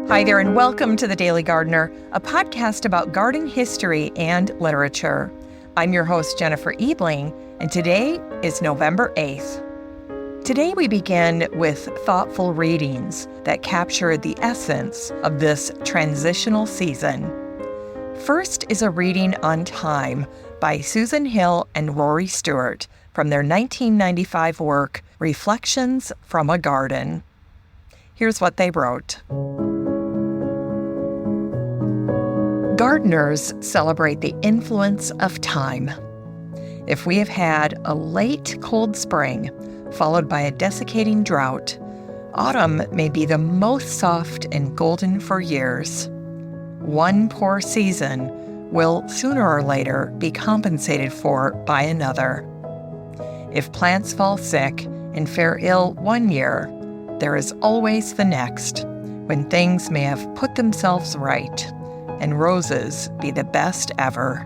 Hi there, and welcome to The Daily Gardener, a podcast about garden history and literature. I'm your host, Jennifer Ebling, and today is November 8th. Today we begin with thoughtful readings that capture the essence of this transitional season. First is a reading on time by Susan Hill and Rory Stewart from their 1995 work, Reflections from a Garden. Here's what they wrote. Gardeners celebrate the influence of time. If we have had a late cold spring, followed by a desiccating drought, autumn may be the most soft and golden for years. One poor season will sooner or later be compensated for by another. If plants fall sick and fare ill one year, there is always the next, when things may have put themselves right, and roses be the best ever.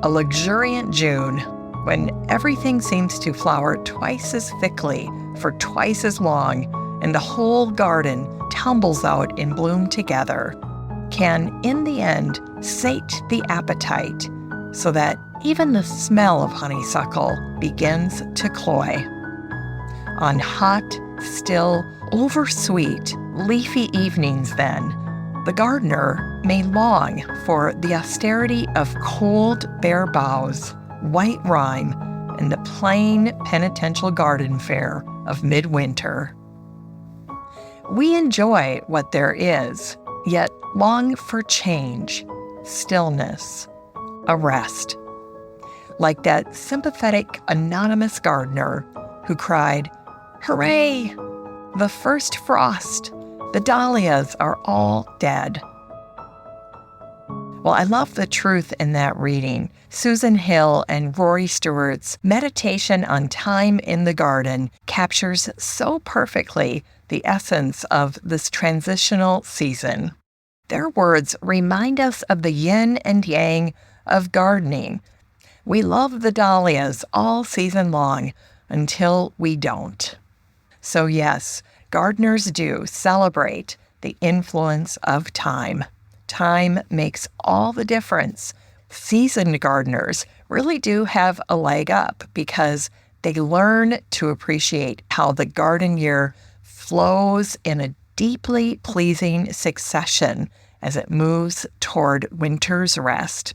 A luxuriant June, when everything seems to flower twice as thickly for twice as long, and the whole garden tumbles out in bloom together, can in the end sate the appetite so that even the smell of honeysuckle begins to cloy. On hot, still, oversweet, leafy evenings then, the gardener may long for the austerity of cold, bare boughs, white rime, and the plain, penitential garden fare of midwinter. We enjoy what there is, yet long for change, stillness, a rest. Like that sympathetic, anonymous gardener who cried, "Hooray! The first frost! The dahlias are all dead." Well, I love the truth in that reading. Susan Hill and Rory Stewart's meditation on time in the garden captures so perfectly the essence of this transitional season. Their words remind us of the yin and yang of gardening. We love the dahlias all season long until we don't. So yes, gardeners do celebrate the influence of time. Time makes all the difference. Seasoned gardeners really do have a leg up because they learn to appreciate how the garden year flows in a deeply pleasing succession as it moves toward winter's rest,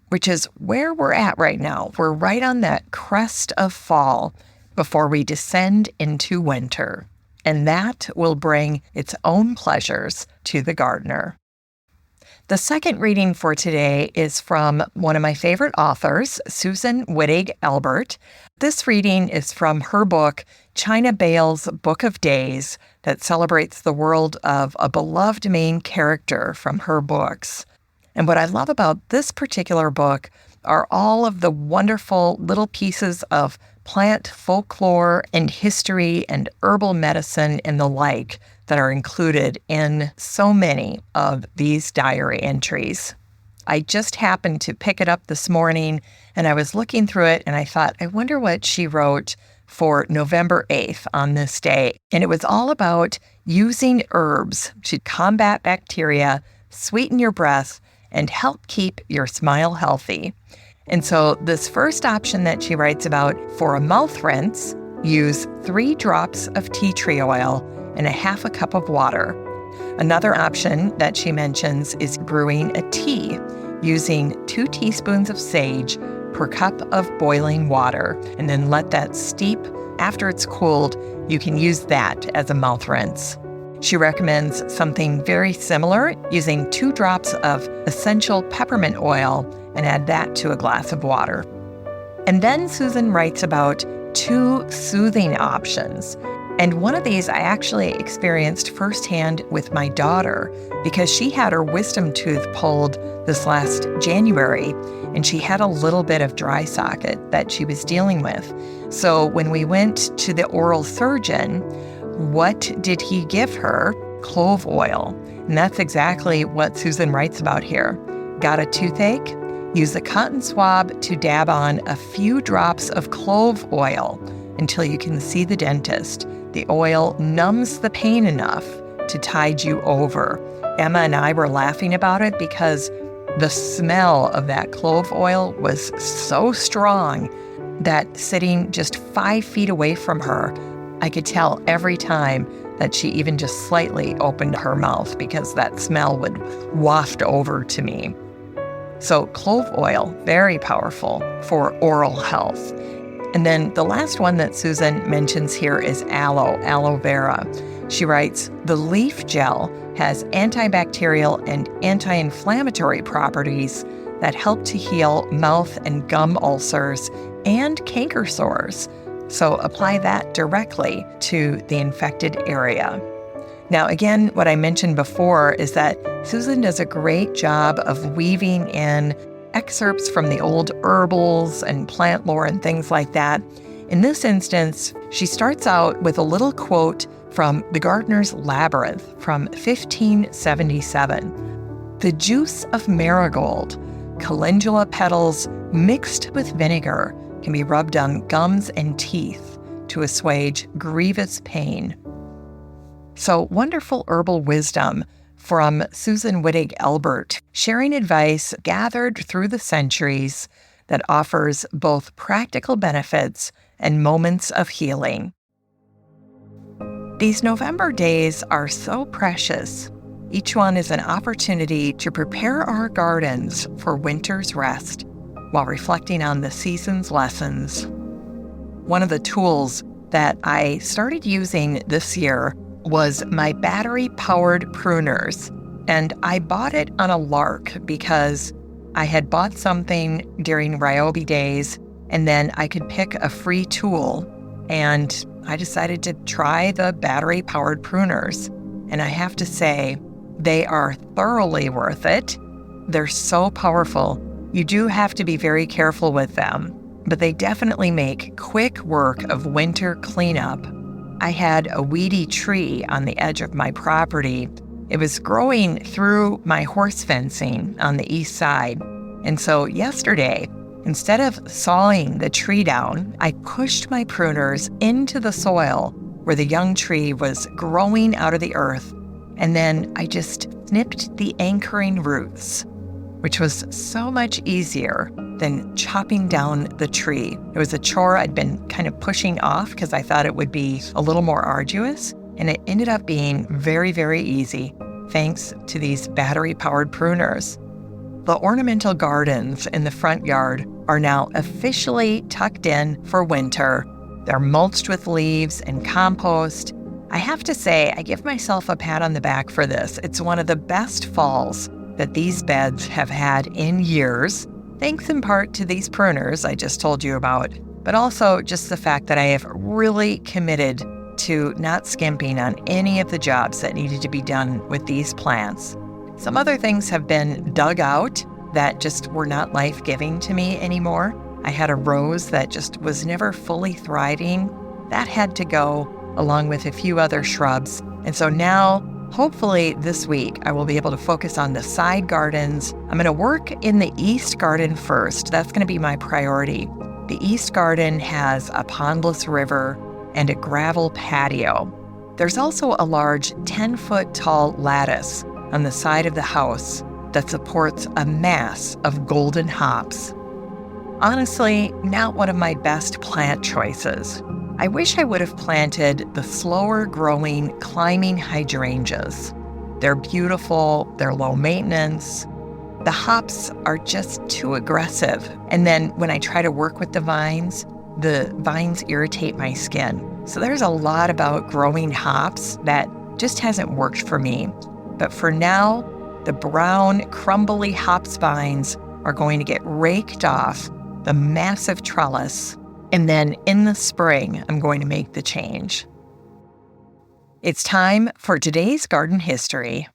which is where we're at right now. We're right on that crest of fall before we descend into winter. And that will bring its own pleasures to the gardener. The second reading for today is from one of my favorite authors, Susan Wittig Elbert. This reading is from her book, China Bale's Book of Days, that celebrates the world of a beloved main character from her books. And what I love about this particular book are all of the wonderful little pieces of plant folklore and history and herbal medicine and the like that are included in so many of these diary entries. I just happened to pick it up this morning and I was looking through it and I thought, I wonder what she wrote for November 8th on this day. And it was all about using herbs to combat bacteria, sweeten your breath, and help keep your smile healthy. And so this first option that she writes about for a mouth rinse, use 3 drops of tea tree oil and a half a cup of water. Another option that she mentions is brewing a tea using 2 teaspoons of sage per cup of boiling water, and then let that steep. After it's cooled, you can use that as a mouth rinse. She recommends something very similar, using 2 drops of essential peppermint oil and add that to a glass of water. And then Susan writes about 2 soothing options. And one of these I actually experienced firsthand with my daughter because she had her wisdom tooth pulled this last January and she had a little bit of dry socket that she was dealing with. So when we went to the oral surgeon, what did he give her? Clove oil. And that's exactly what Susan writes about here. Got a toothache? Use a cotton swab to dab on a few drops of clove oil until you can see the dentist. The oil numbs the pain enough to tide you over. Emma and I were laughing about it because the smell of that clove oil was so strong that sitting just 5 feet away from her, I could tell every time that she even just slightly opened her mouth because that smell would waft over to me. So clove oil, very powerful for oral health. And then the last one that Susan mentions here is aloe vera. She writes, the leaf gel has antibacterial and anti-inflammatory properties that help to heal mouth and gum ulcers and canker sores. So apply that directly to the infected area. Now, again, what I mentioned before is that Susan does a great job of weaving in excerpts from the old herbals and plant lore and things like that. In this instance, she starts out with a little quote from The Gardener's Labyrinth from 1577. The juice of marigold, calendula petals mixed with vinegar, can be rubbed on gums and teeth to assuage grievous pain. So wonderful herbal wisdom from Susan Wittig Elbert, sharing advice gathered through the centuries that offers both practical benefits and moments of healing. These November days are so precious. Each one is an opportunity to prepare our gardens for winter's rest while reflecting on the season's lessons. One of the tools that I started using this year was my battery-powered pruners, and I bought it on a lark because I had bought something during Ryobi days, and then I could pick a free tool, and I decided to try the battery-powered pruners. And I have to say, they are thoroughly worth it. They're so powerful. You do have to be very careful with them, but they definitely make quick work of winter cleanup. I had a weedy tree on the edge of my property. It was growing through my horse fencing on the east side. And so yesterday, instead of sawing the tree down, I pushed my pruners into the soil where the young tree was growing out of the earth. And then I just snipped the anchoring roots, which was so much easier than chopping down the tree. It was a chore I'd been kind of pushing off because I thought it would be a little more arduous, and it ended up being very, very easy thanks to these battery-powered pruners. The ornamental gardens in the front yard are now officially tucked in for winter. They're mulched with leaves and compost. I have to say, I give myself a pat on the back for this. It's one of the best falls that these beds have had in years, thanks in part to these pruners I just told you about, but also just the fact that I have really committed to not skimping on any of the jobs that needed to be done with these plants. Some other things have been dug out that just were not life-giving to me anymore. I had a rose that just was never fully thriving. That had to go, along with a few other shrubs. And so now, hopefully this week, I will be able to focus on the side gardens. I'm going to work in the east garden first. That's going to be my priority. The east garden has a pondless river and a gravel patio. There's also a large 10-foot tall lattice on the side of the house that supports a mass of golden hops. Honestly, not one of my best plant choices. I wish I would have planted the slower growing climbing hydrangeas. They're beautiful, they're low maintenance. The hops are just too aggressive. And then when I try to work with the vines irritate my skin. So there's a lot about growing hops that just hasn't worked for me. But for now, the brown, crumbly hop spines are going to get raked off the massive trellis, and then in the spring, I'm going to make the change. It's time for today's garden history.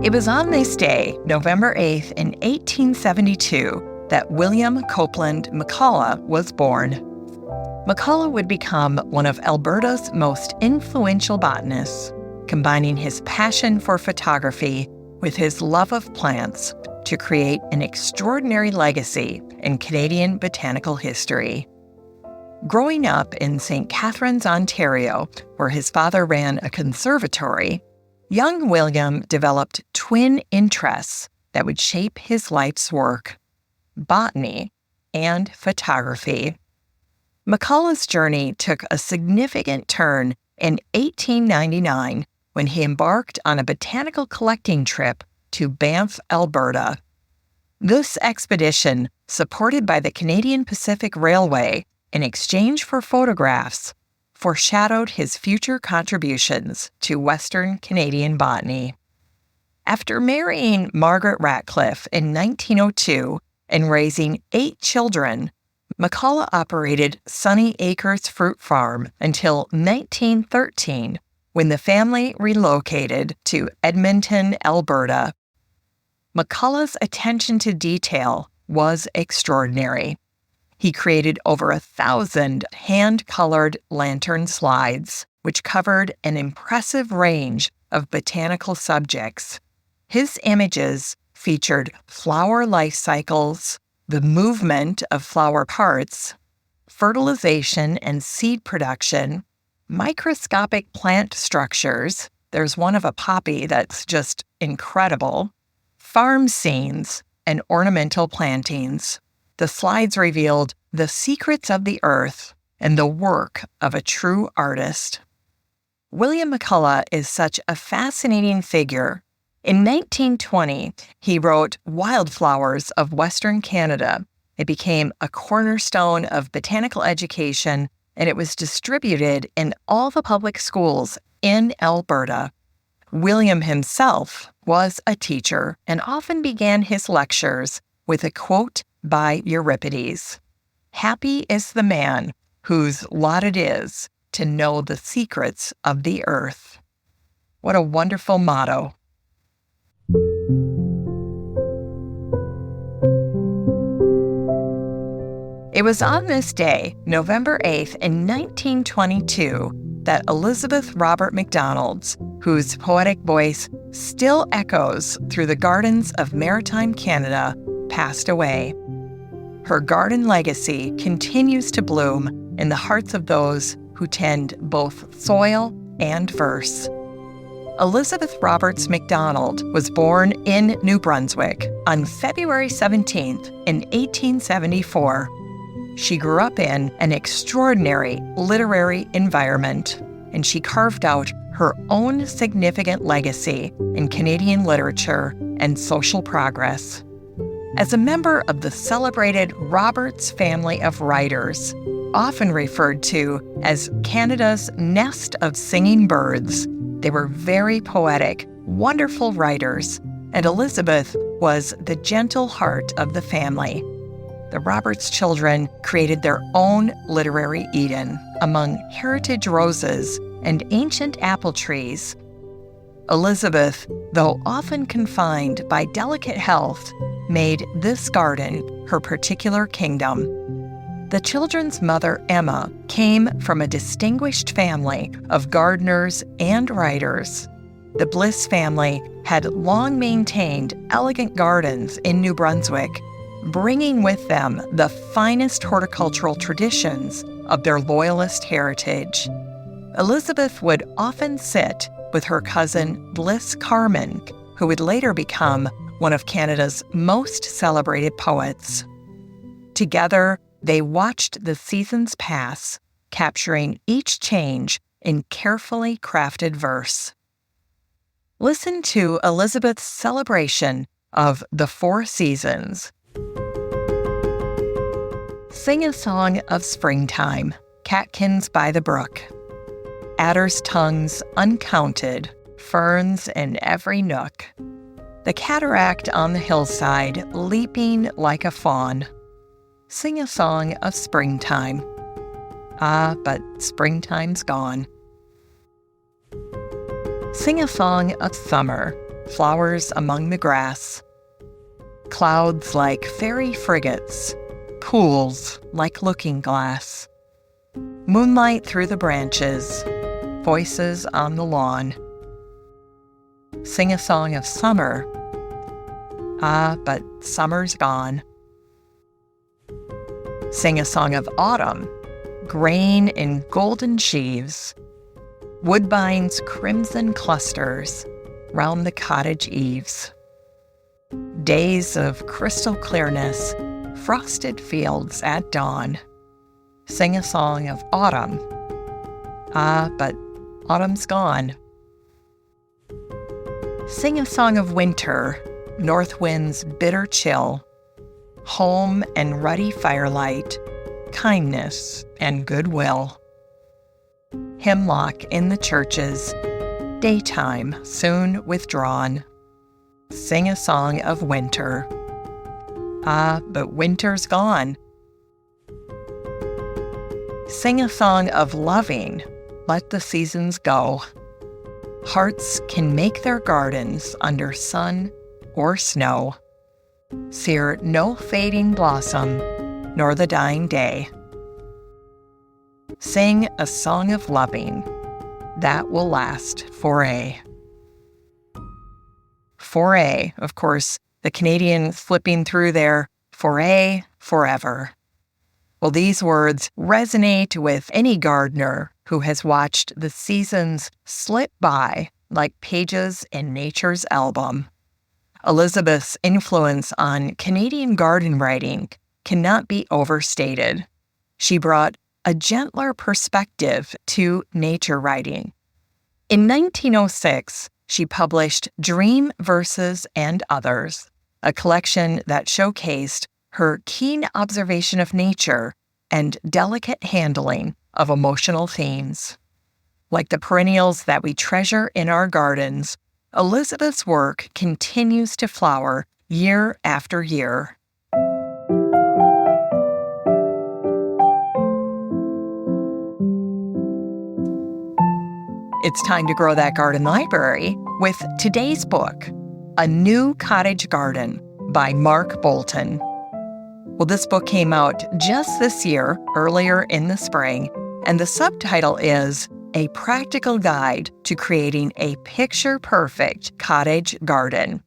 It was on this day, November 8th, in 1872, that William Copeland McCalla was born. McCalla would become one of Alberta's most influential botanists, combining his passion for photography with his love of plants to create an extraordinary legacy in Canadian botanical history. Growing up in St. Catharines, Ontario, where his father ran a conservatory, young William developed twin interests that would shape his life's work: botany and photography. McCalla's journey took a significant turn in 1899 when he embarked on a botanical collecting trip to Banff, Alberta. This expedition, supported by the Canadian Pacific Railway in exchange for photographs, foreshadowed his future contributions to Western Canadian botany. After marrying Margaret Ratcliffe in 1902 and raising 8 children, McCalla operated Sunny Acres Fruit Farm until 1913, when the family relocated to Edmonton, Alberta. McCalla's attention to detail was extraordinary. He created over 1,000 hand-colored lantern slides, which covered an impressive range of botanical subjects. His images featured flower life cycles, the movement of flower parts, fertilization and seed production, microscopic plant structures — there's one of a poppy that's just incredible — farm scenes, and ornamental plantings. The slides revealed the secrets of the earth and the work of a true artist. William McCalla is such a fascinating figure. In 1920, he wrote Wildflowers of Western Canada. It became a cornerstone of botanical education, and it was distributed in all the public schools in Alberta. William himself was a teacher and often began his lectures with a quote by Euripides: "Happy is the man whose lot it is to know the secrets of the earth." What a wonderful motto. It was on this day, November 8th, in 1922, that Elizabeth Robert MacDonald, whose poetic voice still echoes through the gardens of maritime Canada, passed away. Her garden legacy continues to bloom in the hearts of those who tend both soil and verse. Elizabeth Roberts MacDonald was born in New Brunswick on February 17th in 1874. She grew up in an extraordinary literary environment, and she carved out her own significant legacy in Canadian literature and social progress. As a member of the celebrated Roberts family of writers, often referred to as Canada's nest of singing birds, they were very poetic, wonderful writers, and Elizabeth was the gentle heart of the family. The Roberts children created their own literary Eden among heritage roses and ancient apple trees. Elizabeth, though often confined by delicate health, made this garden her particular kingdom. The children's mother, Emma, came from a distinguished family of gardeners and writers. The Bliss family had long maintained elegant gardens in New Brunswick, bringing with them the finest horticultural traditions of their Loyalist heritage. Elizabeth would often sit with her cousin Bliss Carman, who would later become one of Canada's most celebrated poets. Together, they watched the seasons pass, capturing each change in carefully crafted verse. Listen to Elizabeth's celebration of the 4 seasons. Sing a song of springtime, catkins by the brook. Adder's tongues uncounted, ferns in every nook. The cataract on the hillside, leaping like a fawn. Sing a song of springtime. Ah, but springtime's gone. Sing a song of summer, flowers among the grass. Clouds like fairy frigates, pools like looking glass. Moonlight through the branches, voices on the lawn. Sing a song of summer. Ah, but summer's gone. Sing a song of autumn, grain in golden sheaves, woodbine's crimson clusters round the cottage eaves. Days of crystal clearness, frosted fields at dawn. Sing a song of autumn. Ah, but autumn's gone. Sing a song of winter, north wind's bitter chill, home and ruddy firelight, kindness and goodwill. Hemlock in the churches, daytime soon withdrawn. Sing a song of winter. Ah, but winter's gone. Sing a song of loving, let the seasons go. Hearts can make their gardens under sun or snow. Sear no fading blossom, nor the dying day. Sing a song of loving, that will last foray. Foray, of course, the Canadian flipping through there, foray, forever. Well, these words resonate with any gardener who has watched the seasons slip by like pages in nature's album. Elizabeth's influence on Canadian garden writing cannot be overstated. She brought a gentler perspective to nature writing. In 1906, she published Dream Verses and Others, a collection that showcased her keen observation of nature and delicate handling of emotional themes. Like the perennials that we treasure in our gardens, Elizabeth's work continues to flower year after year. It's time to grow that garden library with today's book, A New Cottage Garden by Mark Bolton. Well, this book came out just this year, earlier in the spring, and the subtitle is A Practical Guide to Creating a Picture-Perfect Cottage Garden.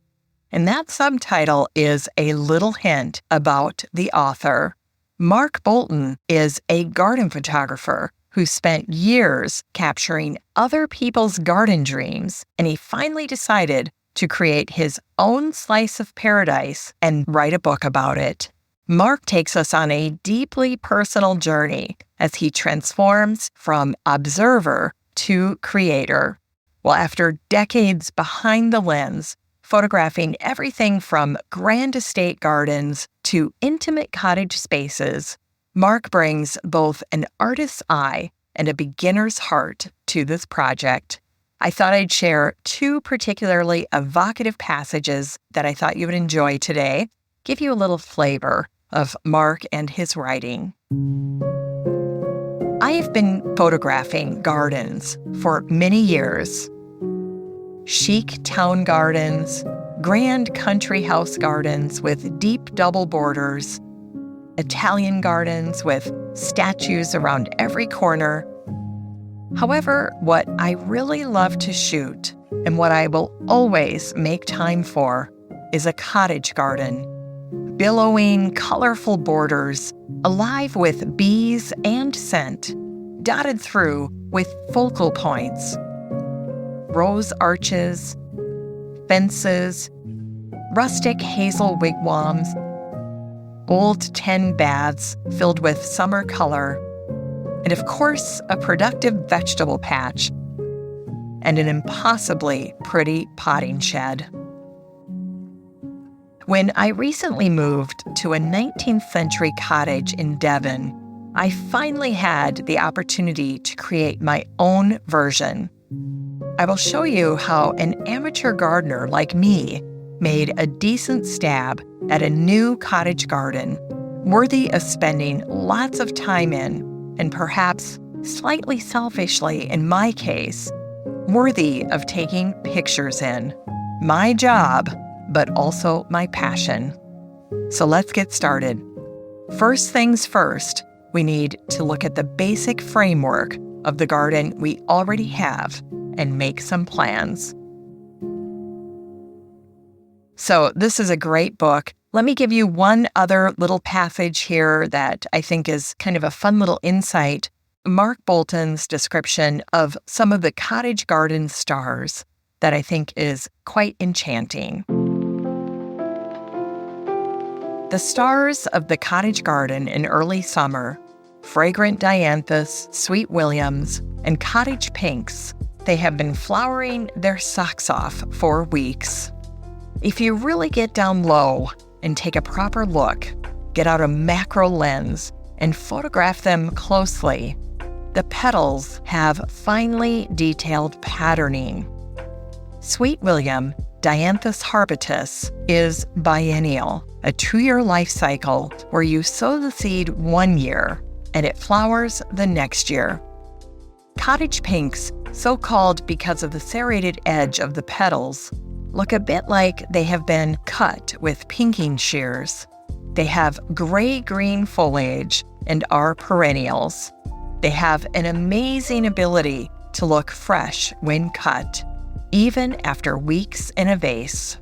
And that subtitle is a little hint about the author. Mark Bolton is a garden photographer who spent years capturing other people's garden dreams, and he finally decided to create his own slice of paradise and write a book about it. Mark takes us on a deeply personal journey as he transforms from observer to creator. Well, after decades behind the lens, photographing everything from grand estate gardens to intimate cottage spaces, Mark brings both an artist's eye and a beginner's heart to this project. I thought I'd share two particularly evocative passages that I thought you would enjoy today, give you a little flavor of Mark and his writing. I have been photographing gardens for many years. Chic town gardens, grand country house gardens with deep double borders, Italian gardens with statues around every corner. However, what I really love to shoot, and what I will always make time for, is a cottage garden. Billowing, colorful borders, alive with bees and scent, dotted through with focal points. Rose arches, fences, rustic hazel wigwams, old tin baths filled with summer color, and of course, a productive vegetable patch, and an impossibly pretty potting shed. When I recently moved to a 19th century cottage in Devon, I finally had the opportunity to create my own version. I will show you how an amateur gardener like me made a decent stab at a new cottage garden, worthy of spending lots of time in, and perhaps slightly selfishly in my case, worthy of taking pictures in. My job, but also my passion. So let's get started. First things first, we need to look at the basic framework of the garden we already have and make some plans. So this is a great book. Let me give you one other little passage here that I think is kind of a fun little insight. Mark Bolton's description of some of the cottage garden stars that I think is quite enchanting. The stars of the cottage garden in early summer, fragrant dianthus, sweet williams, and cottage pinks, they have been flowering their socks off for weeks. If you really get down low and take a proper look, get out a macro lens and photograph them closely, the petals have finely detailed patterning. Sweet William, Dianthus harbitus, is biennial, a 2-year life cycle where you sow the seed 1 year and it flowers the next year. Cottage pinks, so called because of the serrated edge of the petals, look a bit like they have been cut with pinking shears. They have gray-green foliage and are perennials. They have an amazing ability to look fresh when cut, even after weeks in a vase.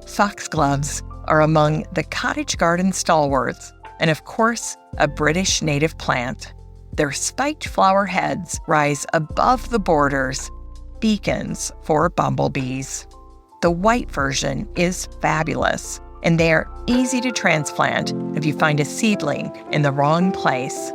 Foxgloves are among the cottage garden stalwarts, and of course, a British native plant. Their spiked flower heads rise above the borders, beacons for bumblebees. The white version is fabulous, and they are easy to transplant if you find a seedling in the wrong place.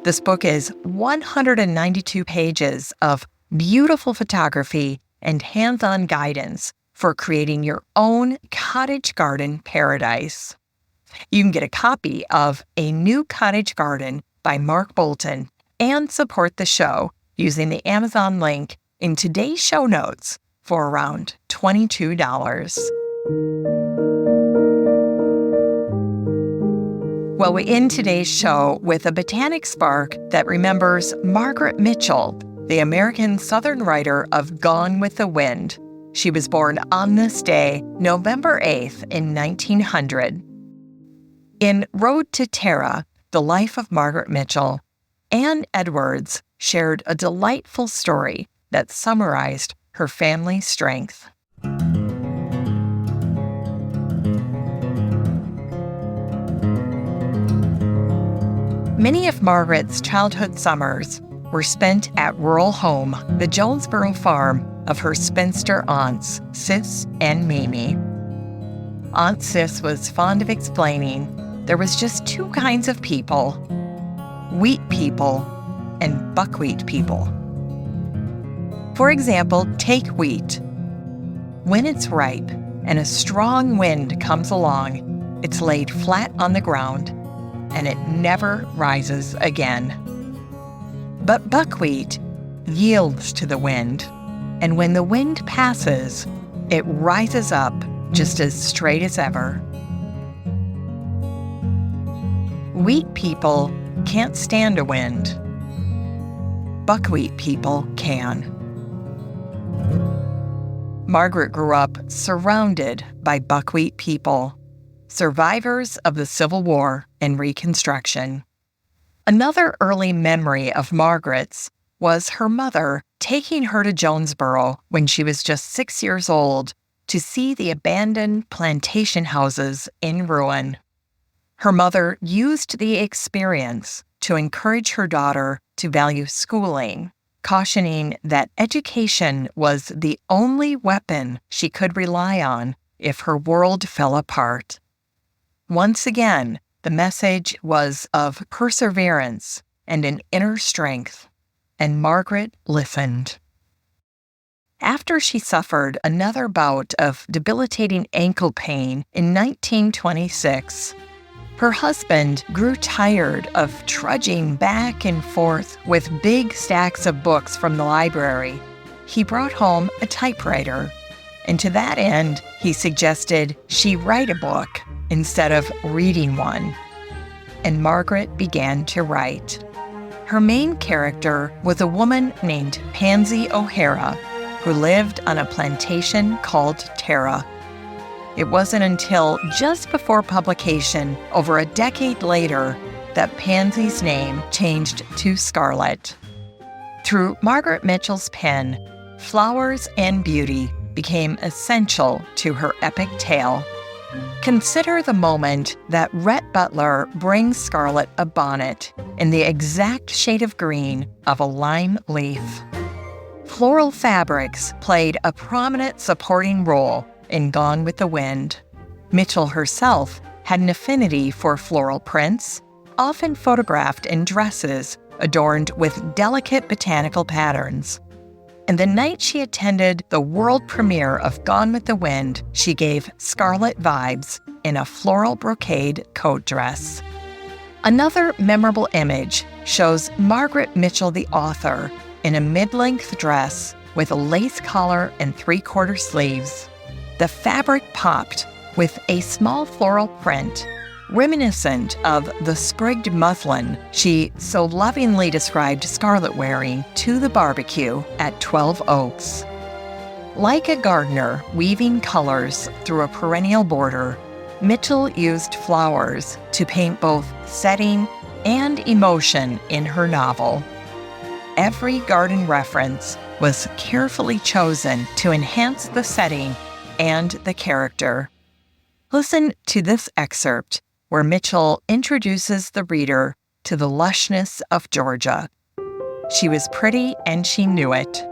This book is 192 pages of beautiful photography and hands-on guidance for creating your own cottage garden paradise. You can get a copy of A New Cottage Garden by Mark Bolton and support the show using the Amazon link in today's show notes for around $22. Well, we end today's show with a Botanic spark that remembers Margaret Mitchell, the American Southern writer of Gone with the Wind. She was born on this day, November 8th, in 1900. In Road to Tara, The Life of Margaret Mitchell, Anne Edwards shared a delightful story that summarized her family's strength. Many of Margaret's childhood summers were spent at rural home, the Jonesboro farm of her spinster aunts, Sis and Mamie. Aunt Sis was fond of explaining there was just 2 kinds of people, wheat people and buckwheat people. For example, take wheat. When it's ripe and a strong wind comes along, it's laid flat on the ground and it never rises again. But buckwheat yields to the wind, and when the wind passes, it rises up just as straight as ever. Wheat people can't stand a wind. Buckwheat people can. Margaret grew up surrounded by buckwheat people, survivors of the Civil War and Reconstruction. Another early memory of Margaret's was her mother taking her to Jonesboro when she was just 6 years old to see the abandoned plantation houses in ruin. Her mother used the experience to encourage her daughter to value schooling, cautioning that education was the only weapon she could rely on if her world fell apart. Once again, the message was of perseverance and an inner strength, and Margaret listened. After she suffered another bout of debilitating ankle pain in 1926, her husband grew tired of trudging back and forth with big stacks of books from the library. He brought home a typewriter, and to that end, he suggested she write a book instead of reading one. And Margaret began to write. Her main character was a woman named Pansy O'Hara, who lived on a plantation called Tara. It wasn't until just before publication, over a decade later, that Pansy's name changed to Scarlet. Through Margaret Mitchell's pen, flowers and beauty became essential to her epic tale. Consider the moment that Rhett Butler brings Scarlett a bonnet in the exact shade of green of a lime leaf. Floral fabrics played a prominent supporting role in Gone with the Wind. Mitchell herself had an affinity for floral prints, often photographed in dresses adorned with delicate botanical patterns. And the night she attended the world premiere of Gone with the Wind, she gave Scarlett vibes in a floral brocade coat dress. Another memorable image shows Margaret Mitchell, the author, in a mid-length dress with a lace collar and three-quarter sleeves. The fabric popped with a small floral print reminiscent of the sprigged muslin she so lovingly described Scarlett wearing to the barbecue at 12 Oaks. Like a gardener weaving colors through a perennial border, Mitchell used flowers to paint both setting and emotion in her novel. Every garden reference was carefully chosen to enhance the setting and the character. Listen to this excerpt where Mitchell introduces the reader to the lushness of Georgia. She was pretty and she knew it.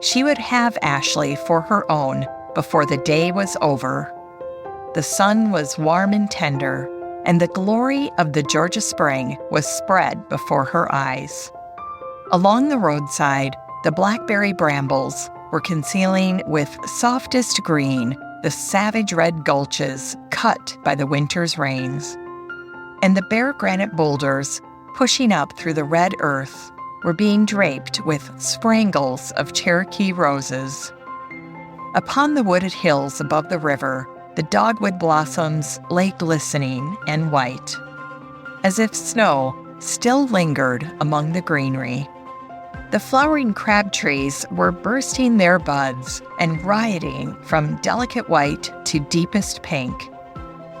She would have Ashley for her own before the day was over. The sun was warm and tender, and the glory of the Georgia spring was spread before her eyes. Along the roadside, the blackberry brambles were concealing with softest green the savage red gulches cut by the winter's rains. And the bare granite boulders, pushing up through the red earth, were being draped with sprangles of Cherokee roses. Upon the wooded hills above the river, the dogwood blossoms lay glistening and white, as if snow still lingered among the greenery. The flowering crab trees were bursting their buds and rioting from delicate white to deepest pink.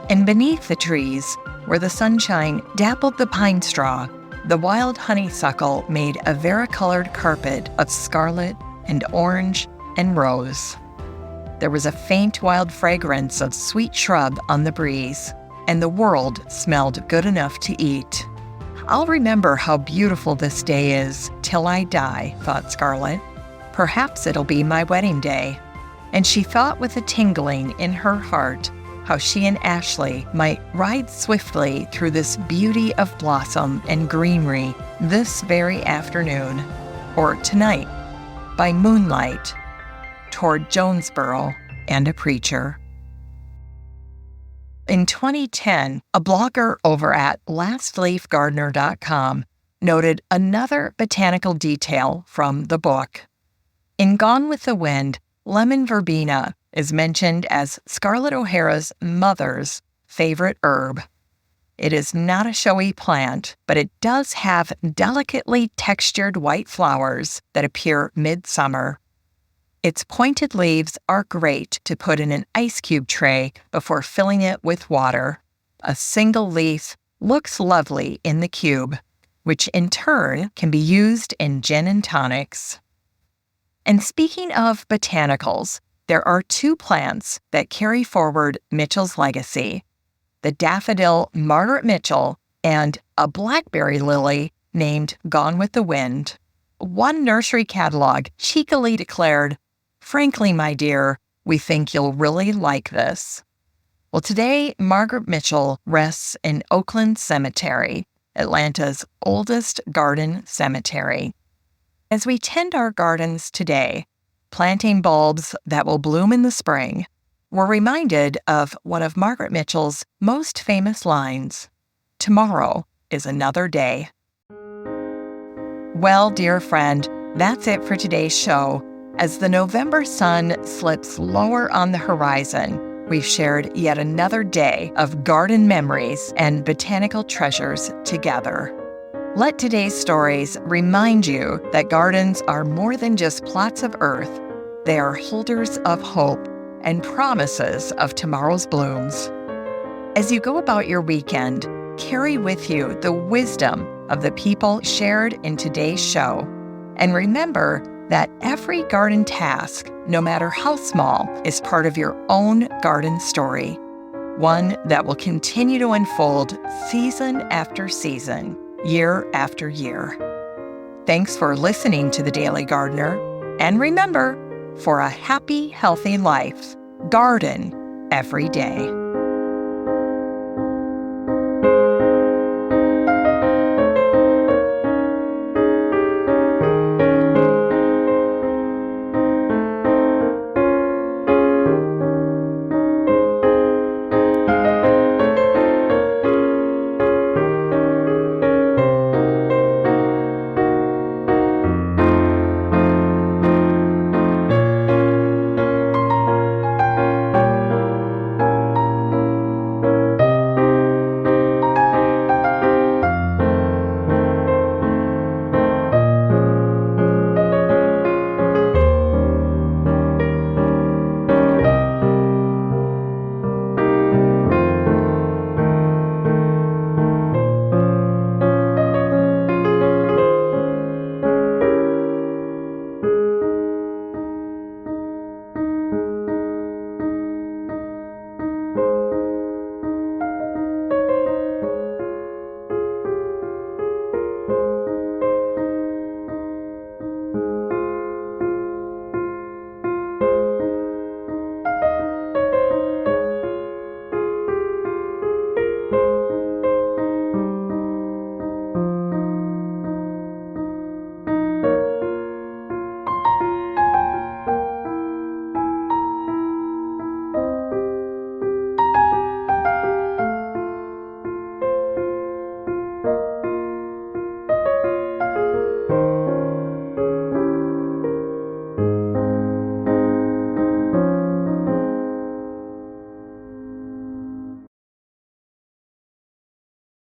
And beneath the trees, where the sunshine dappled the pine straw, the wild honeysuckle made a varicolored carpet of scarlet and orange and rose. There was a faint wild fragrance of sweet shrub on the breeze, and the world smelled good enough to eat. I'll remember how beautiful this day is till I die, thought Scarlett. Perhaps it'll be my wedding day. And she thought with a tingling in her heart how she and Ashley might ride swiftly through this beauty of blossom and greenery this very afternoon, or tonight, by moonlight, toward Jonesboro and a preacher. In 2010, a blogger over at lastleafgardener.com noted another botanical detail from the book. In Gone with the Wind, lemon verbena is mentioned as Scarlett O'Hara's mother's favorite herb. It is not a showy plant, but it does have delicately textured white flowers that appear midsummer. Its pointed leaves are great to put in an ice cube tray before filling it with water. A single leaf looks lovely in the cube, which in turn can be used in gin and tonics. And speaking of botanicals, there are two plants that carry forward Mitchell's legacy: the daffodil Margaret Mitchell and a blackberry lily named Gone with the Wind. One nursery catalog cheekily declared, "Frankly, my dear, we think you'll really like this." Well, today, Margaret Mitchell rests in Oakland Cemetery, Atlanta's oldest garden cemetery. As we tend our gardens today, planting bulbs that will bloom in the spring, we're reminded of one of Margaret Mitchell's most famous lines: "Tomorrow is another day." Well, dear friend, that's it for today's show. As the November sun slips lower on the horizon, we've shared yet another day of garden memories and botanical treasures together. Let today's stories remind you that gardens are more than just plots of earth. They are holders of hope and promises of tomorrow's blooms. As you go about your weekend, carry with you the wisdom of the people shared in today's show. And remember that every garden task, no matter how small, is part of your own garden story. one that will continue to unfold season after season, year after year. Thanks for listening to The Daily Gardener, and remember, for a happy, healthy life, garden every day.